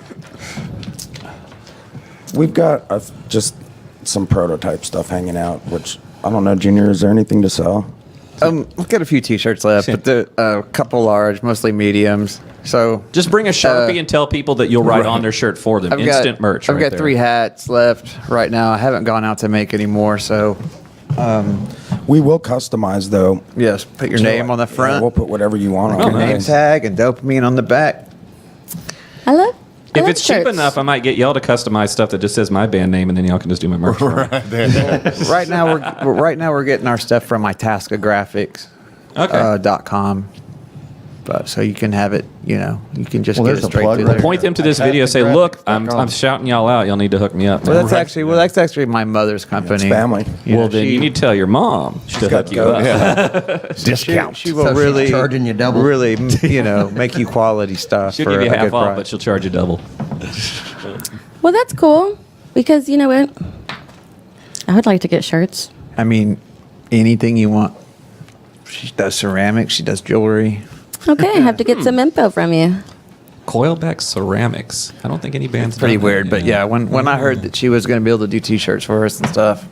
Speaker 5: We've got just some prototype stuff hanging out, which I don't know. Junior, is there anything to sell?
Speaker 3: We've got a few T-shirts left, but a couple large, mostly mediums. So
Speaker 1: Just bring a Sharpie and tell people that you'll write on their shirt for them. Instant merch.
Speaker 3: I've
Speaker 1: right
Speaker 3: got
Speaker 1: there.
Speaker 3: 3 hats left right now. I haven't gone out to make any more. So
Speaker 5: We will customize though.
Speaker 3: yes, put your name on the
Speaker 5: Yeah,
Speaker 3: front,
Speaker 5: we'll put whatever you want
Speaker 1: Oh,
Speaker 5: on
Speaker 3: your
Speaker 5: there.
Speaker 3: name tag, and dopamine on the back.
Speaker 2: I love.
Speaker 1: If it's cheap enough, I might get y'all to customize stuff that just says my band name, and then y'all can just do my merch. for me.
Speaker 3: Right now we're getting our stuff from mytascagraphics.com.
Speaker 1: Okay.
Speaker 3: .com. But so you can have it, you can just
Speaker 6: Well,
Speaker 3: get
Speaker 6: there's
Speaker 3: it
Speaker 6: a
Speaker 3: straight
Speaker 6: plug
Speaker 3: through
Speaker 6: right
Speaker 3: there.
Speaker 1: Point them to this video. Say, look, I'm
Speaker 6: Fantasticgraphics.com.
Speaker 1: shouting y'all out. Y'all need to hook me up.
Speaker 3: Well, that's actually my mother's company.
Speaker 5: family.
Speaker 1: Well, then you need to tell your mom to
Speaker 5: got
Speaker 1: hook you up.
Speaker 4: Discount.
Speaker 3: She will
Speaker 6: So she's
Speaker 3: really
Speaker 6: charging you double.
Speaker 3: Really, make you quality stuff.
Speaker 1: She'll
Speaker 3: for
Speaker 1: give you
Speaker 3: a
Speaker 1: half
Speaker 3: good
Speaker 1: off,
Speaker 3: price.
Speaker 1: but she'll charge you double.
Speaker 2: Well, that's cool because you know what? I would like to get shirts.
Speaker 3: I mean, anything you want. She does ceramics. She does jewelry.
Speaker 2: Okay, I have to get some info from you.
Speaker 1: Coilback ceramics. I don't think any bands.
Speaker 3: Pretty
Speaker 1: done that,
Speaker 3: weird, but yeah, when I heard that she was going to be able to do T-shirts for us and stuff,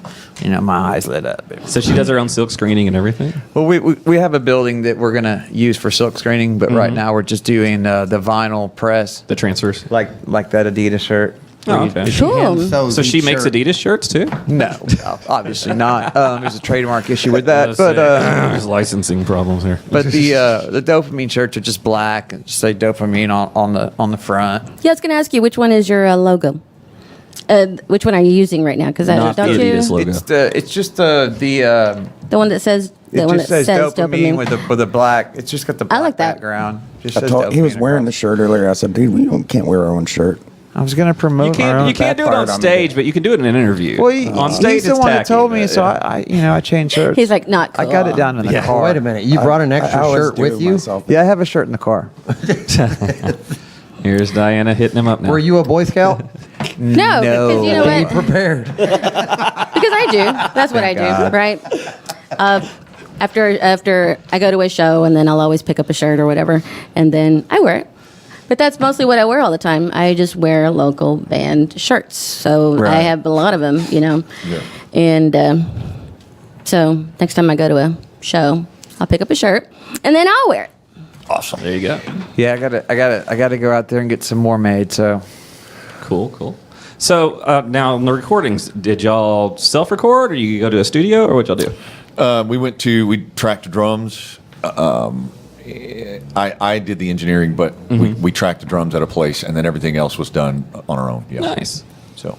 Speaker 3: my eyes lit up.
Speaker 1: So she does her own silk screening and everything.
Speaker 3: Well, we have a building that we're going to use for silk screening, but right now we're just doing the vinyl press,
Speaker 1: The transfers.
Speaker 3: like that Adidas shirt.
Speaker 1: Oh, okay.
Speaker 2: Cool.
Speaker 1: So she makes Adidas shirts too.
Speaker 3: No, obviously not. There's a trademark issue with that, but
Speaker 1: there's licensing problems here.
Speaker 3: but the dopamine shirts are just black and just say dopamine on the front.
Speaker 2: Yeah, I was going to ask you which one is your logo. Which one are you using right now? Because
Speaker 1: Not
Speaker 2: don't
Speaker 1: the
Speaker 2: you
Speaker 1: Adidas logo.
Speaker 3: It's just the
Speaker 2: the one that says
Speaker 3: it
Speaker 2: one
Speaker 3: just
Speaker 2: that
Speaker 3: says
Speaker 2: says
Speaker 3: dopamine,
Speaker 2: dopamine.
Speaker 3: with a black. It's just got the black
Speaker 2: like that.
Speaker 3: background. Just
Speaker 5: I
Speaker 3: says
Speaker 5: told, he was
Speaker 3: dopamine
Speaker 5: wearing the
Speaker 3: across.
Speaker 5: shirt earlier. I said, dude, we can't wear our own shirt.
Speaker 3: I was gonna promote.
Speaker 1: You can't. You can't do it on
Speaker 5: backfired on me.
Speaker 1: stage, but you can do it in an interview.
Speaker 3: Well,
Speaker 1: on stage,
Speaker 3: he's the
Speaker 1: it's
Speaker 3: one that
Speaker 1: tacky,
Speaker 3: told me,
Speaker 1: but,
Speaker 3: so
Speaker 1: yeah.
Speaker 3: I changed shirts.
Speaker 2: He's like, not cool.
Speaker 3: I got it down in the
Speaker 1: Yeah.
Speaker 3: car.
Speaker 6: Wait a minute. You brought an extra
Speaker 5: I always
Speaker 6: shirt
Speaker 5: do
Speaker 6: with you?
Speaker 5: myself.
Speaker 3: Yeah, I have a shirt in the car.
Speaker 1: Here's Diana hitting him up now.
Speaker 6: Were you a Boy Scout?
Speaker 2: No, because you know
Speaker 6: Be
Speaker 2: what?
Speaker 6: prepared.
Speaker 2: Because I do. That's what I do,
Speaker 6: God.
Speaker 2: right? After I go to a show, and then I'll always pick up a shirt or whatever, and then I wear it. But that's mostly what I wear all the time. I just wear local band shirts, so I
Speaker 3: Right.
Speaker 2: have a lot of them, And so next time I go to a show, I'll pick up a shirt, and then I'll wear it.
Speaker 4: Awesome.
Speaker 1: There you go.
Speaker 3: Yeah, I gotta go out there and get some more made. So
Speaker 1: Cool. So now in the recordings, did y'all self-record, or you go to a studio, or what y'all do?
Speaker 4: We tracked drums. I did the engineering, but we tracked the drums at a place, and then everything else was done on our own. Yeah.
Speaker 1: Nice.
Speaker 4: So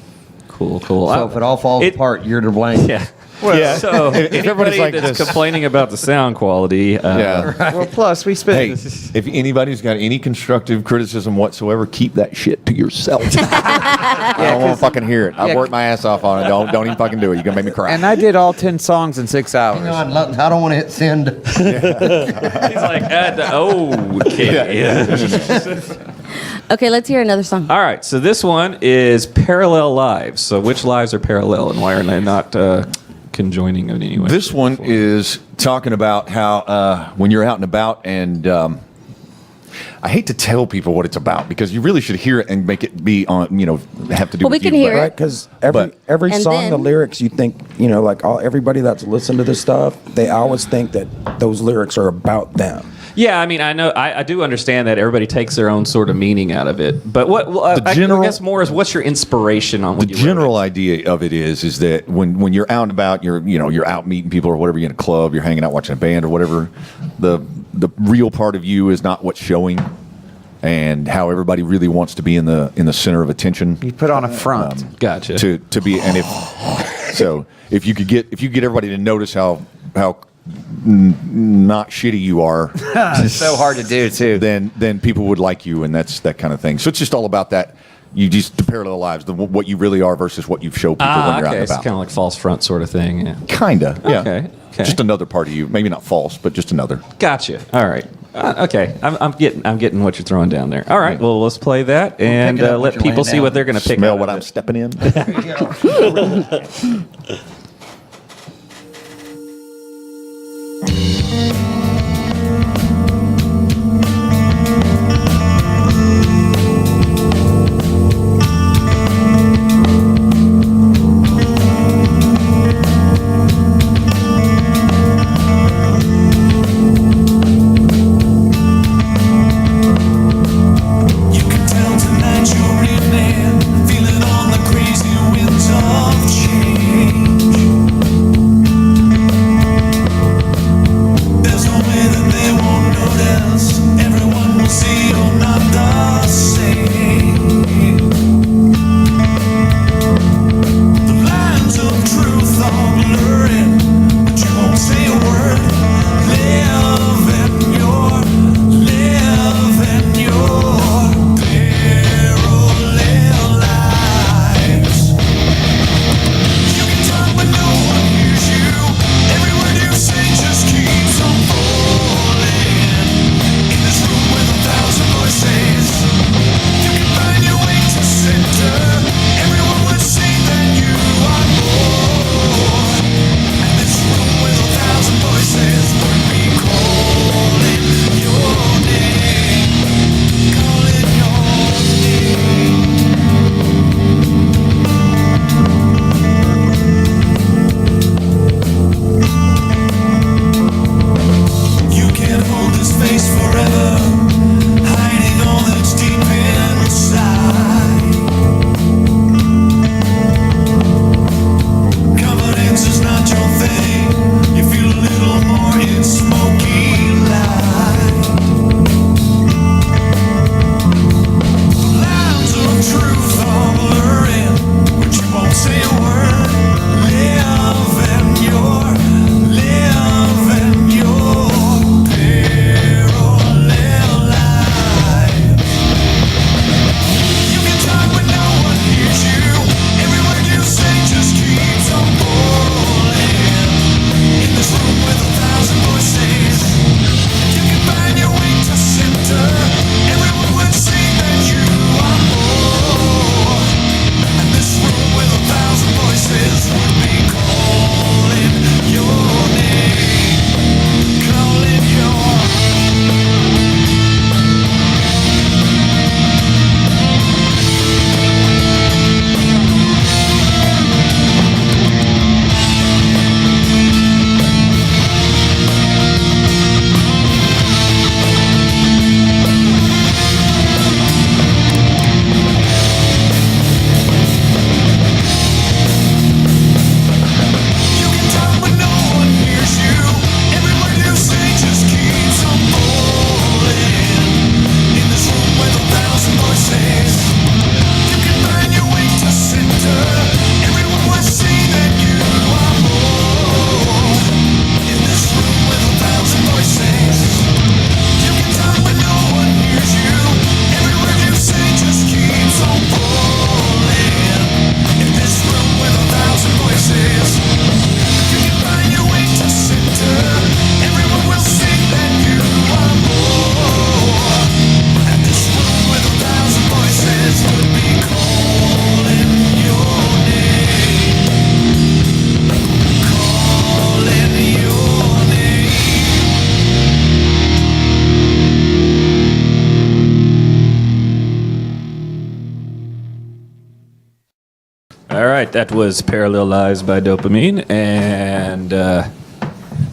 Speaker 1: Cool.
Speaker 6: So if it all falls apart, you're to blame.
Speaker 1: Yeah.
Speaker 4: Yeah.
Speaker 1: So
Speaker 4: If everybody's
Speaker 1: anybody
Speaker 4: like
Speaker 1: that's
Speaker 4: this.
Speaker 1: complaining about the sound quality,
Speaker 4: yeah.
Speaker 3: Well, plus we
Speaker 4: Hey,
Speaker 3: spent.
Speaker 4: if anybody's got any constructive criticism whatsoever, keep that shit to yourself. I don't want to fucking hear it. I've
Speaker 3: Yeah.
Speaker 4: worked my ass off on it. Don't even fucking do it. You're gonna make me cry.
Speaker 3: And I did all 10 songs in 6 hours.
Speaker 6: Hang on, I don't want to hit send.
Speaker 1: he's like, okay.
Speaker 2: Okay, let's hear another song.
Speaker 1: All right, so this one is Parallel Lives. So which lives are parallel, and why are they not conjoining in any way?
Speaker 4: This one is talking about how when you're out and about, and I hate to tell people what it's about because you really should hear it and make it be on, have to do
Speaker 2: Well, we
Speaker 4: with
Speaker 2: can
Speaker 4: you.
Speaker 2: hear
Speaker 4: but-
Speaker 2: it.
Speaker 5: Right, because every
Speaker 4: But-
Speaker 5: every
Speaker 2: And
Speaker 5: song,
Speaker 2: then-
Speaker 5: the lyrics, you think, like everybody that's listened to this stuff, they always think that those lyrics are about them.
Speaker 1: Yeah, I mean, I know, I do understand that everybody takes their own sort of meaning out of it. But I guess more is what's your inspiration on when
Speaker 4: The
Speaker 1: you wrote
Speaker 4: general idea of it is that when you're out and about, you're out meeting people or whatever, you're in a club, you're hanging out watching a band or whatever. The real part of you is not what's showing, and how everybody really wants to be in the center of attention.
Speaker 3: You put on a front.
Speaker 1: Gotcha.
Speaker 4: To be, and if you could get everybody to notice how not shitty you are,
Speaker 3: It's so hard to do too.
Speaker 4: then people would like you, and that's that kind of thing. So it's just all about that. You just the parallel lives, what you really are versus what you show people when you're out
Speaker 1: okay,
Speaker 4: and
Speaker 1: it's
Speaker 4: about.
Speaker 1: kind of like false front sort of thing. Yeah.
Speaker 4: Kinda, yeah.
Speaker 1: Okay.
Speaker 4: Just another part of you, maybe not false, but just another.
Speaker 1: Gotcha. All right. Okay, I'm getting what you're throwing down there. All right. Well, let's play that and
Speaker 6: pick it up
Speaker 1: let
Speaker 6: what you're
Speaker 1: people
Speaker 6: laying
Speaker 1: see
Speaker 6: down.
Speaker 1: what they're going to pick.
Speaker 4: Smell
Speaker 1: out
Speaker 4: what
Speaker 1: of
Speaker 4: I'm
Speaker 1: it.
Speaker 4: stepping in.
Speaker 7: You can tell tonight you're in man, feeling on the crazy winds of change.
Speaker 1: All right, that was Parallel Lives by Dopamine, and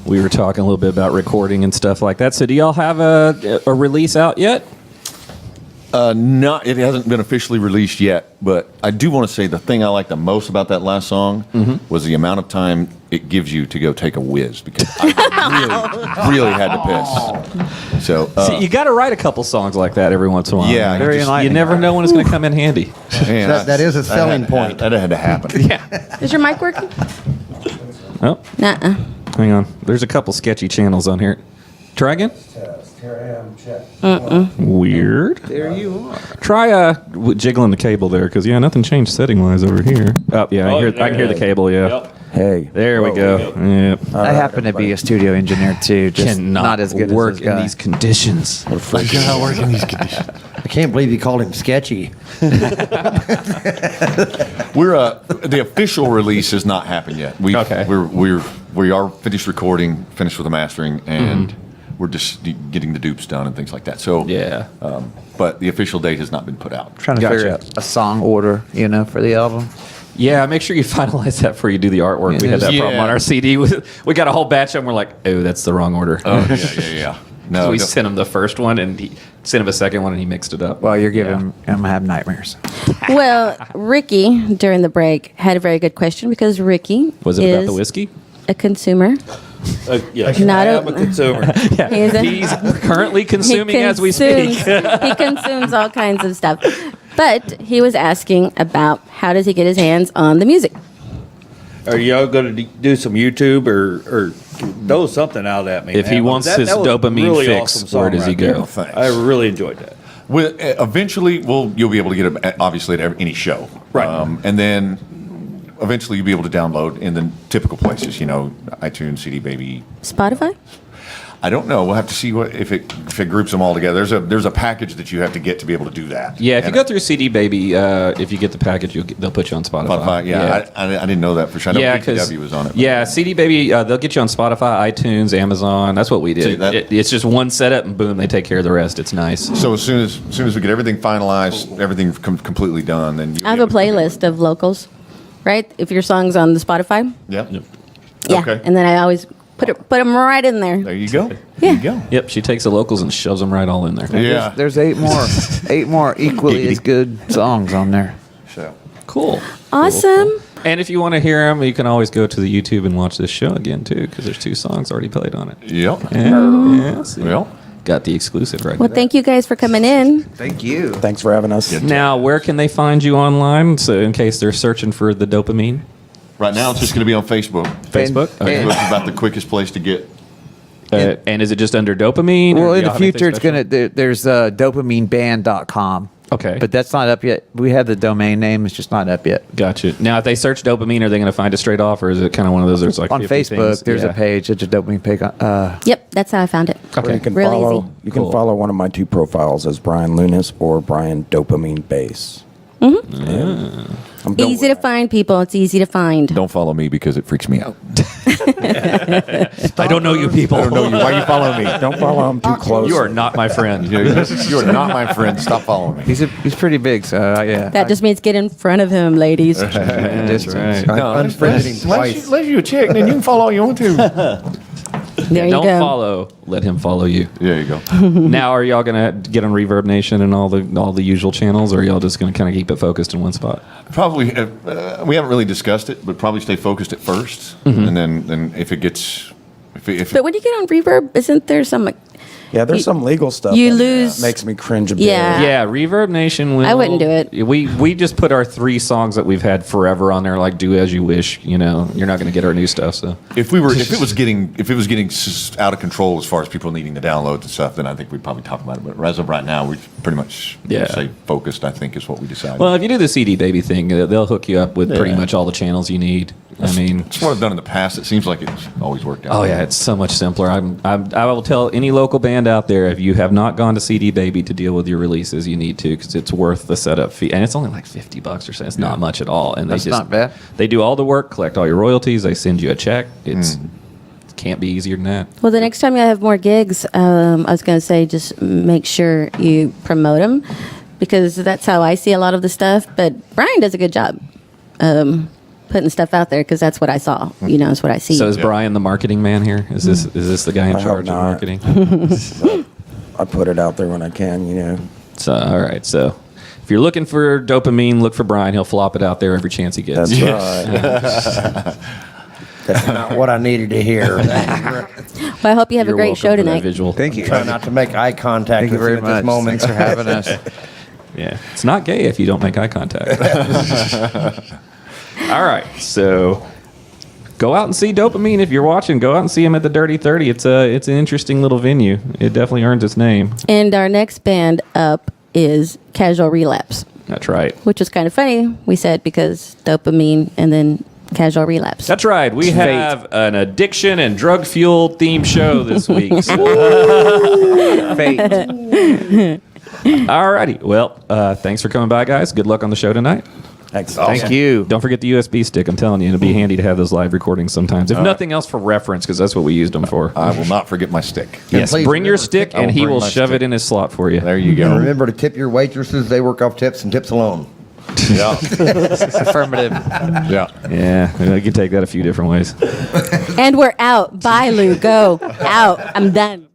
Speaker 1: we were talking a little bit about recording and stuff like that. So do y'all have a release out yet?
Speaker 4: It hasn't been officially released yet, but I do want to say the thing I like the most about that last song was the amount of time it gives you to go take a whiz, because I really had to piss. So
Speaker 1: See, you got to write a couple songs like that every once in a while.
Speaker 4: Yeah, you
Speaker 3: Very
Speaker 4: just-
Speaker 3: enlightening.
Speaker 1: You never know when it's going to come in handy.
Speaker 4: man,
Speaker 6: That is a selling point.
Speaker 4: That had to happen.
Speaker 1: Yeah.
Speaker 2: Is your mic working?
Speaker 1: Oh,
Speaker 2: Nuh-uh.
Speaker 1: hang on. There's a couple sketchy channels on here. Try again. Weird.
Speaker 3: There you are.
Speaker 1: Try jiggling the cable there, because nothing changed setting wise over here. Oh yeah, I can hear the cable. Yeah.
Speaker 8: Yep.
Speaker 5: Hey.
Speaker 1: There we go. Yep.
Speaker 3: I happen to be a studio engineer too, just
Speaker 1: Cannot
Speaker 3: not as good
Speaker 1: work
Speaker 3: as this
Speaker 1: in
Speaker 3: guy.
Speaker 1: these conditions.
Speaker 4: I cannot work in these conditions.
Speaker 6: I can't believe you called him sketchy.
Speaker 4: The official release has not happened yet.
Speaker 1: Okay.
Speaker 4: We are finished recording, finished with the mastering, and we're just getting the dupes done and things like that. So
Speaker 1: Yeah.
Speaker 4: but the official date has not been put out.
Speaker 3: Trying to
Speaker 1: Gotcha.
Speaker 3: figure out a song order, for the album.
Speaker 1: Yeah, make sure you finalize that before you do the artwork. We had that problem
Speaker 4: Yeah.
Speaker 1: on our CD. We got a whole batch of them. We're like, oh, that's the wrong order.
Speaker 4: Oh yeah. No,
Speaker 1: So we
Speaker 4: no.
Speaker 1: sent him the first one, and he sent him a second one, and he mixed it up.
Speaker 3: Well, you're giving I'm gonna have nightmares.
Speaker 2: Well, Ricky, during the break, had a very good question because Ricky
Speaker 1: Was it
Speaker 2: is
Speaker 1: about the whiskey?
Speaker 2: a consumer.
Speaker 8: Yes,
Speaker 2: Not
Speaker 8: I
Speaker 2: a-
Speaker 8: am a consumer.
Speaker 2: He's a-
Speaker 1: He's currently consuming
Speaker 2: He
Speaker 1: as we speak.
Speaker 2: He consumes all kinds of stuff. But he was asking about how does he get his hands on the music?
Speaker 8: Are y'all going to do some YouTube or throw something out at me?
Speaker 1: If he
Speaker 8: man?
Speaker 1: wants his
Speaker 8: was a
Speaker 1: dopamine fix,
Speaker 8: awesome song
Speaker 1: where does he
Speaker 8: right there.
Speaker 1: go?
Speaker 4: Thanks.
Speaker 8: I really enjoyed that.
Speaker 4: Eventually, you'll be able to get it, obviously, at any show.
Speaker 8: Right.
Speaker 4: And then eventually you'll be able to download in the typical places, iTunes, CD Baby.
Speaker 2: Spotify?
Speaker 4: I don't know. We'll have to see if it groups them all together. There's a package that you have to get to be able to do that.
Speaker 1: Yeah, if you
Speaker 4: And
Speaker 1: go through CD Baby, if you get the package, they'll put you on Spotify.
Speaker 4: Spotify, yeah. I didn't know that for sure. I know
Speaker 1: Yeah,
Speaker 4: PTW was on it.
Speaker 1: Yeah, CD Baby, they'll get you on Spotify, iTunes, Amazon. That's what we
Speaker 4: See,
Speaker 1: did.
Speaker 4: that-
Speaker 1: It's just one setup, and boom, they take care of the rest. It's nice.
Speaker 4: So as soon as we get everything finalized, everything completely done, then
Speaker 2: I have a playlist of locals, right? If your song's on the Spotify.
Speaker 4: Yeah.
Speaker 2: Yeah.
Speaker 4: Okay.
Speaker 2: And then I always put them right in there.
Speaker 4: There you go.
Speaker 2: Yeah.
Speaker 4: There you go.
Speaker 1: Yep, she takes the locals and shoves them right all in there.
Speaker 4: Yeah.
Speaker 3: There's eight more equally as good songs on there.
Speaker 4: So.
Speaker 1: Cool.
Speaker 2: Awesome.
Speaker 1: And if you want to hear them, you can always go to the YouTube and watch this show again, too, because there's 2 songs already played on it.
Speaker 4: Yep.
Speaker 1: Yeah, see.
Speaker 4: Well.
Speaker 1: Got the exclusive right
Speaker 2: Well,
Speaker 1: there.
Speaker 2: thank you guys for coming in.
Speaker 3: Thank you.
Speaker 5: Thanks for having us.
Speaker 1: Now, where can they find you online? So, in case they're searching for the dopamine,
Speaker 4: Right now, it's just going to be on Facebook.
Speaker 1: Facebook.
Speaker 3: And-
Speaker 1: Okay.
Speaker 4: Facebook's about the quickest place to get.
Speaker 1: And is it just under dopamine? or
Speaker 3: Well,
Speaker 1: do
Speaker 3: in
Speaker 1: y'all
Speaker 3: the
Speaker 1: have anything
Speaker 3: future, it's
Speaker 1: special?
Speaker 3: there's dopamineband.com.
Speaker 1: Okay.
Speaker 3: But that's not up yet. We have the domain name. It's just not up yet.
Speaker 1: Gotcha. Now, if they search dopamine, are they going to find it straight off, or is it kind of one of those? There's like
Speaker 3: On
Speaker 1: 50
Speaker 3: Facebook,
Speaker 1: things?
Speaker 3: there's
Speaker 1: Yeah.
Speaker 3: a page. It's a dopamine page.
Speaker 2: Yep, that's how I found it.
Speaker 5: Or you can
Speaker 2: Real
Speaker 5: follow.
Speaker 2: easy.
Speaker 5: You can
Speaker 1: Cool.
Speaker 5: follow one of my 2 profiles as Brian Lunas or Brian Dopamine Bass. I'm going
Speaker 2: Easy to
Speaker 5: with
Speaker 2: find, people. It's easy to find.
Speaker 4: Don't follow me because it freaks me out.
Speaker 1: I don't know you people.
Speaker 4: I don't know you. Why are you following me?
Speaker 5: that. Don't follow him too close.
Speaker 1: You are not my friend.
Speaker 4: You are not my friend. Stop following me.
Speaker 3: He's pretty big, so yeah.
Speaker 2: That just means get in front of him, ladies.
Speaker 1: That's right.
Speaker 6: I unfriended him twice.
Speaker 4: Unless you a chick, then you can follow all you want to.
Speaker 2: There you
Speaker 1: Don't
Speaker 2: go.
Speaker 1: follow. Let him follow you.
Speaker 4: There you go.
Speaker 1: Now, are y'all gonna get on Reverb Nation and all the usual channels, or are y'all just gonna kind of keep it focused in one spot?
Speaker 4: Probably, we haven't really discussed it, but probably stay focused at first, and then if it gets, if
Speaker 2: But when you get on Reverb, isn't there some like,
Speaker 5: Yeah, there's
Speaker 2: You-
Speaker 5: some legal stuff.
Speaker 2: you
Speaker 5: that
Speaker 2: lose-
Speaker 5: makes me cringe a bit.
Speaker 2: Yeah.
Speaker 1: Yeah, Reverb Nation will.
Speaker 2: I wouldn't do it.
Speaker 1: We just put our 3 songs that we've had forever on there, like "Do As You Wish." You're not going to get our new stuff. So
Speaker 4: if it was getting out of control as far as people needing to download and stuff, then I think we'd probably talk about it. But as of right now, we pretty much say focused. I think is what we decided.
Speaker 1: well, if you do the CD Baby thing, they'll hook you up with pretty
Speaker 4: Yeah.
Speaker 1: much all the channels you need. I mean,
Speaker 4: it's what I've done in the past. It seems like it's always worked out.
Speaker 1: oh yeah, it's so much simpler. I will tell any local band out there, if you have not gone to CD Baby to deal with your releases, you need to, because it's worth the setup fee, and it's only like $50 or something. It's not much at all, and
Speaker 3: That's
Speaker 1: they just
Speaker 3: not bad.
Speaker 1: They do all the work, collect all your royalties, they send you a check. It can't be easier than that.
Speaker 2: well, the next time you have more gigs, I was going to say just make sure you promote them because that's how I see a lot of the stuff. But Brian does a good job. putting stuff out there because that's what I saw. You know, it's what I see.
Speaker 1: So is Brian the marketing man here? Is this the guy in
Speaker 5: I hope
Speaker 1: charge of
Speaker 5: not.
Speaker 1: marketing?
Speaker 5: I put it out there when I can, you know.
Speaker 1: So all right. So if you're looking for dopamine, look for Brian. He'll flop it out there every chance he gets.
Speaker 5: That's right.
Speaker 6: That's not what I needed to hear.
Speaker 2: Well, I hope you have
Speaker 1: You're
Speaker 2: a great
Speaker 1: welcome
Speaker 2: show
Speaker 1: for that
Speaker 2: tonight.
Speaker 1: visual.
Speaker 3: Thank you.
Speaker 6: Try not to make eye contact
Speaker 3: Thank you
Speaker 6: with
Speaker 3: very
Speaker 6: at
Speaker 3: much.
Speaker 6: this moment.
Speaker 3: Thanks for having us.
Speaker 1: Yeah, it's not gay if you don't make eye contact. All right, so go out and see Dopamine if you're watching. Go out and see him at the Dirty 30. It's an interesting little venue. It definitely earns its name.
Speaker 2: And our next band up is Casual Relapse,
Speaker 1: That's right.
Speaker 2: which is kind of funny. We said because dopamine and then Casual Relapse.
Speaker 1: That's right. We have an addiction and drug fueled themed show this week. So.
Speaker 3: Fate.
Speaker 1: All righty. Well, thanks for coming by, guys. Good luck on the show tonight.
Speaker 5: Excellent.
Speaker 3: Thank you.
Speaker 1: Don't forget the USB stick. I'm telling you, it'll be handy to have those live recordings sometimes. If nothing else, for reference, because that's what we used them for.
Speaker 4: I will not forget my stick.
Speaker 1: Yes,
Speaker 6: please
Speaker 1: bring your
Speaker 6: remember to
Speaker 1: stick,
Speaker 4: I will
Speaker 1: and he
Speaker 4: bring
Speaker 1: will
Speaker 4: my
Speaker 1: shove
Speaker 4: stick.
Speaker 1: it in his slot for you.
Speaker 4: There you
Speaker 6: And
Speaker 4: go.
Speaker 6: remember to tip your waitresses. They work off tips and tips alone.
Speaker 4: Yeah.
Speaker 3: Affirmative.
Speaker 4: Yeah.
Speaker 1: Yeah, you can take that a few different ways.
Speaker 2: And we're out. Bye, Lou. Go. Out. I'm done.